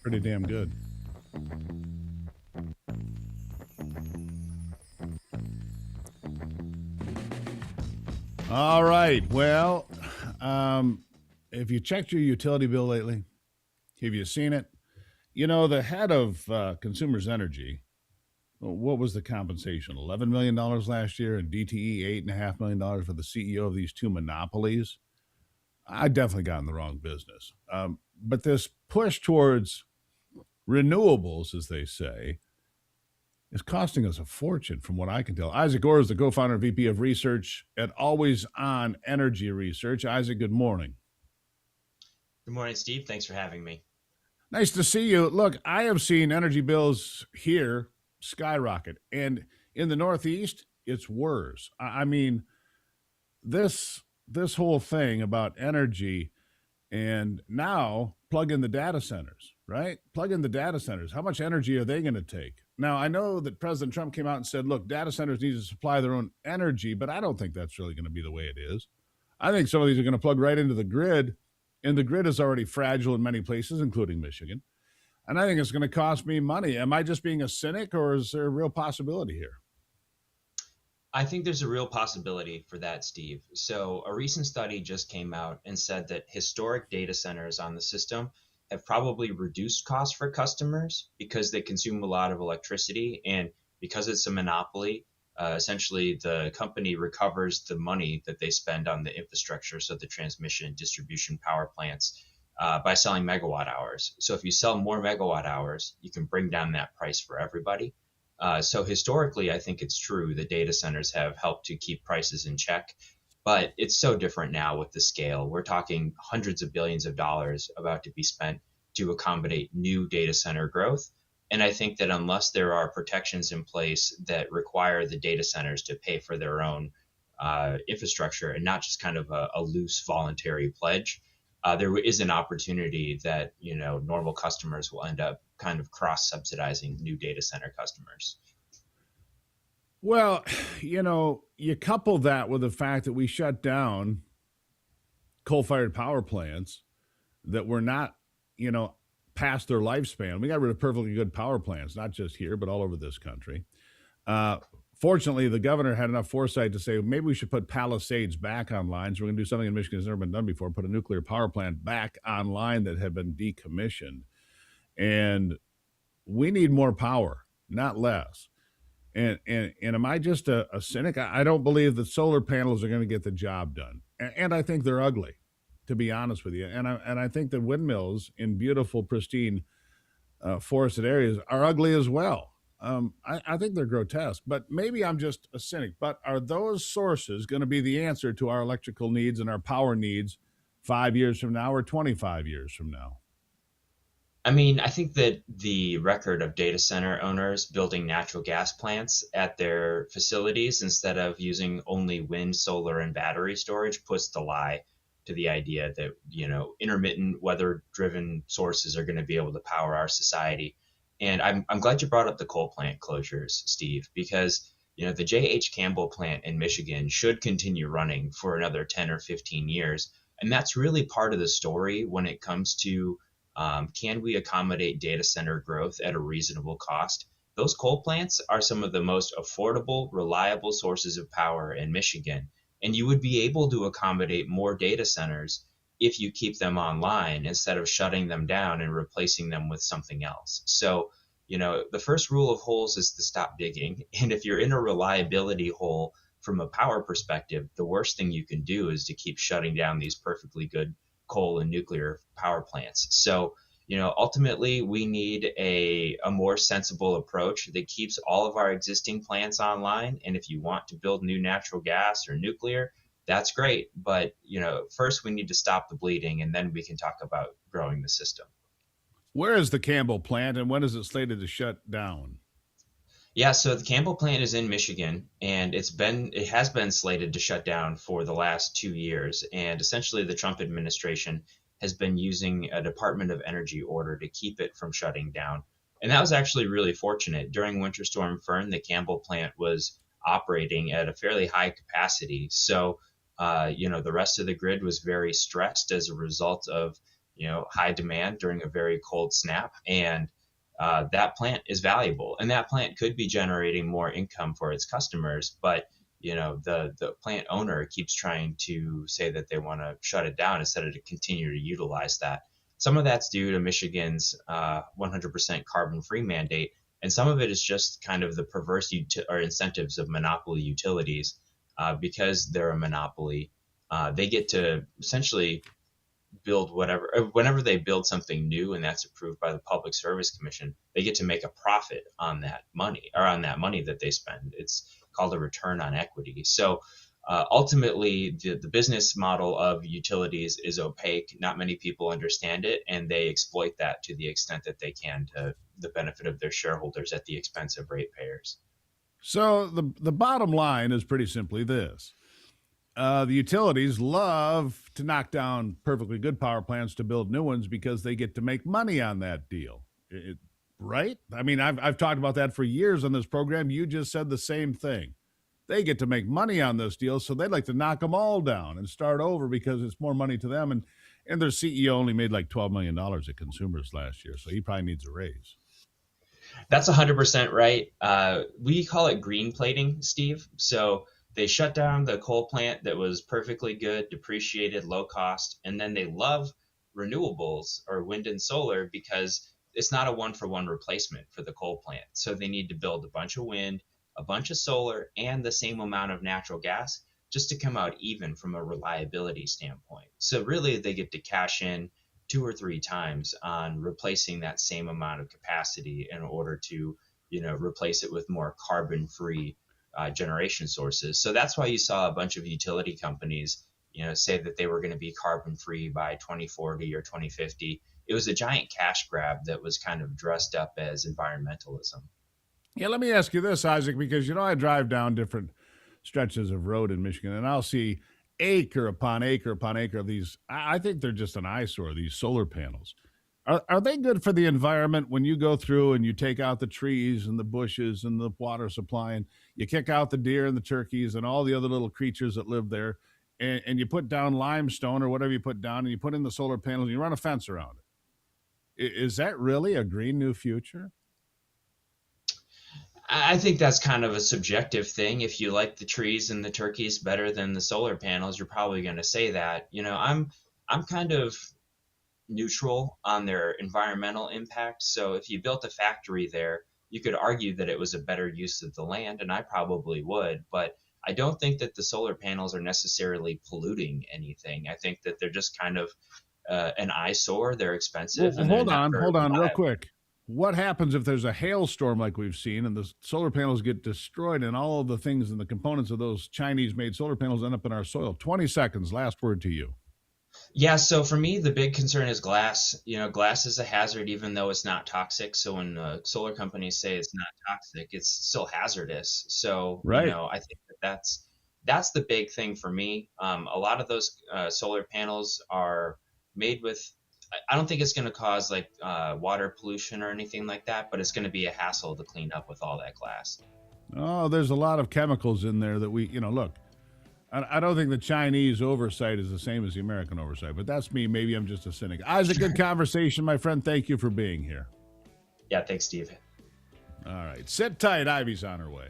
Pretty damn good. All right. Well, um, if you checked your utility bill lately, have you seen it? You know, the head of Consumers Energy, what was the compensation? $11 million last year, and DTE $8.5 million for the CEO of these two monopolies. I definitely got in the wrong business. But this push towards renewables, as they say, is costing us a fortune, from what I can tell. Isaac Orr is the co-founder and VP of Research at Always On Energy Research. Isaac, good morning. Good morning, Steve. Thanks for having me. Nice to see you. Look, I have seen energy bills here skyrocket, and in the Northeast, it's worse. I mean, this whole thing about energy, and now plug in the data centers, right? Plug in the data centers. How much energy are they going to take? Now, I know that President Trump came out and said, look, data centers need to supply their own energy, but I don't think that's really going to be the way it is. I think some of these are going to plug right into the grid, and the grid is already fragile in many places, including Michigan. And I think it's going to cost me money. Am I just being a cynic, or is there a real possibility here? I think there's a real possibility for that, Steve. So, a recent study just came out and said that historic data centers on the system have probably reduced costs for customers because they consume a lot of electricity. And because it's a monopoly, essentially the company recovers the money that they spend on the infrastructure, so the transmission and distribution power plants, by selling megawatt hours. So, if you sell more megawatt hours, you can bring down that price for everybody. So historically, I think it's true that data centers have helped to keep prices in check, but it's so different now with the scale. We're talking hundreds of billions of dollars about to be spent to accommodate new data center growth. And I think that unless there are protections in place that require the data centers to pay for their own infrastructure and not just kind of a loose voluntary pledge, there is an opportunity that normal customers will end up kind of cross subsidizing new data center customers. Well, you couple that with the fact that we shut down coal-fired power plants that were not, past their lifespan. We got rid of perfectly good power plants, not just here, but all over this country. Uh, Fortunately, the governor had enough foresight to say maybe we should put Palisades back online. So we're going to do something in Michigan that's never been done before: put a nuclear power plant back online that had been decommissioned. And we need more power, not less. And am I just a cynic? I don't believe that solar panels are going to get the job done, and I think they're ugly, to be honest with you. And I think that windmills in beautiful, pristine, forested areas are ugly as well. I think they're grotesque, but maybe I'm just a cynic. But are those sources going to be the answer to our electrical needs and our power needs 5 years from now or 25 years from now? I mean, I think that the record of data center owners building natural gas plants at their facilities instead of using only wind, solar, and battery storage puts the lie to the idea that, intermittent weather driven sources are going to be able to power our society. And I'm glad you brought up the coal plant closures, Steve, because, the J.H. Campbell plant in Michigan should continue running for another 10 or 15 years. And that's really part of the story when it comes to can we accommodate data center growth at a reasonable cost? Those coal plants are some of the most affordable, reliable sources of power in Michigan. And you would be able to accommodate more data centers if you keep them online instead of shutting them down and replacing them with something else. So, the first rule of holes is to stop digging. And if you're in a reliability hole from a power perspective, the worst thing you can do is to keep shutting down these perfectly good coal and nuclear power plants. So, ultimately, we need a more sensible approach that keeps all of our existing plants online. And if you want to build new natural gas or nuclear, that's great. But, first we need to stop the bleeding, and then we can talk about growing the system. Where is the Campbell plant, and when is it slated to shut down? Yeah, so the Campbell plant is in Michigan, and it has been slated to shut down for the last 2 years. And essentially, the Trump administration has been using a Department of Energy order to keep it from shutting down. And that was actually really fortunate. During Winter Storm Fern, the Campbell plant was operating at a fairly high capacity. So, the rest of the grid was very stressed as a result of high demand during a very cold snap, and that plant is valuable, and that plant could be generating more income for its customers, but the plant owner keeps trying to say that they want to shut it down instead of to continue to utilize that. Some of that's due to Michigan's 100% carbon-free mandate, and some of it is just kind of the perverse or incentives of monopoly utilities. Because they're a monopoly, they get to essentially build whenever they build something new and that's approved by the Public Service Commission, they get to make a profit on that money, or on that money that they spend. It's called a return on equity. So ultimately, the business model of utilities is opaque. Not many people understand it, and they exploit that to the extent that they can, to the benefit of their shareholders at the expense of ratepayers. So the bottom line is pretty simply this. The utilities love to knock down perfectly good power plants to build new ones because they get to make money on that deal. Right? I mean, I've talked about that for years on this program. You just said the same thing. They get to make money on this deal, so they'd like to knock them all down and start over because it's more money to them. And their CEO only made like $12 million at Consumers last year, so he probably needs a raise. That's 100% right. We call it green plating, Steve. So they shut down the coal plant that was perfectly good, depreciated, low cost, and then they love renewables or wind and solar because it's not a one-for-one replacement for the coal plant. So they need to build a bunch of wind, a bunch of solar, and the same amount of natural gas just to come out even from a reliability standpoint. So really, they get to cash in 2 or 3 times on replacing that same amount of capacity in order to, replace it with more carbon-free generation sources. So that's why you saw a bunch of utility companies, say that they were going to be carbon-free by 2040 or 2050. It was a giant cash grab that was kind of dressed up as environmentalism. Yeah, let me ask you this, Isaac, because, I drive down different stretches of road in Michigan, and I'll see acre upon acre upon acre of these. I think they're just an eyesore, these solar panels. Are they good for the environment when you go through and you take out the trees and the bushes and the water supply, and you kick out the deer and the turkeys and all the other little creatures that live there, and you put down limestone or whatever you put down, and you put in the solar panels and you run a fence around it? Is that really a green new future? I think that's kind of a subjective thing. If you like the trees and the turkeys better than the solar panels, you're probably going to say that. I'm kind of neutral on their environmental impact. So if you built a factory there, you could argue that it was a better use of the land, and I probably would. But I don't think that the solar panels are necessarily polluting anything. I think that they're just kind of an eyesore. They're expensive. Well, hold on, real quick. What happens if there's a hailstorm like we've seen and the solar panels get destroyed and all of the things and the components of those Chinese-made solar panels end up in our soil? 20 seconds, last word to you. Yeah, so for me, the big concern is glass. Glass is a hazard even though it's not toxic. So when solar companies say it's not toxic, it's still hazardous. So, right. I think that's the big thing for me. A lot of those solar panels are made with, I don't think it's going to cause like water pollution or anything like that, but it's going to be a hassle to clean up with all that glass. Oh, there's a lot of chemicals in there that we, look, I don't think the Chinese oversight is the same as the American oversight, but that's me. Maybe I'm just a cynic. Isaac, good conversation, my friend. Thank you for being here. Yeah, thanks, Steve. All right. Sit tight. Ivy's on her way.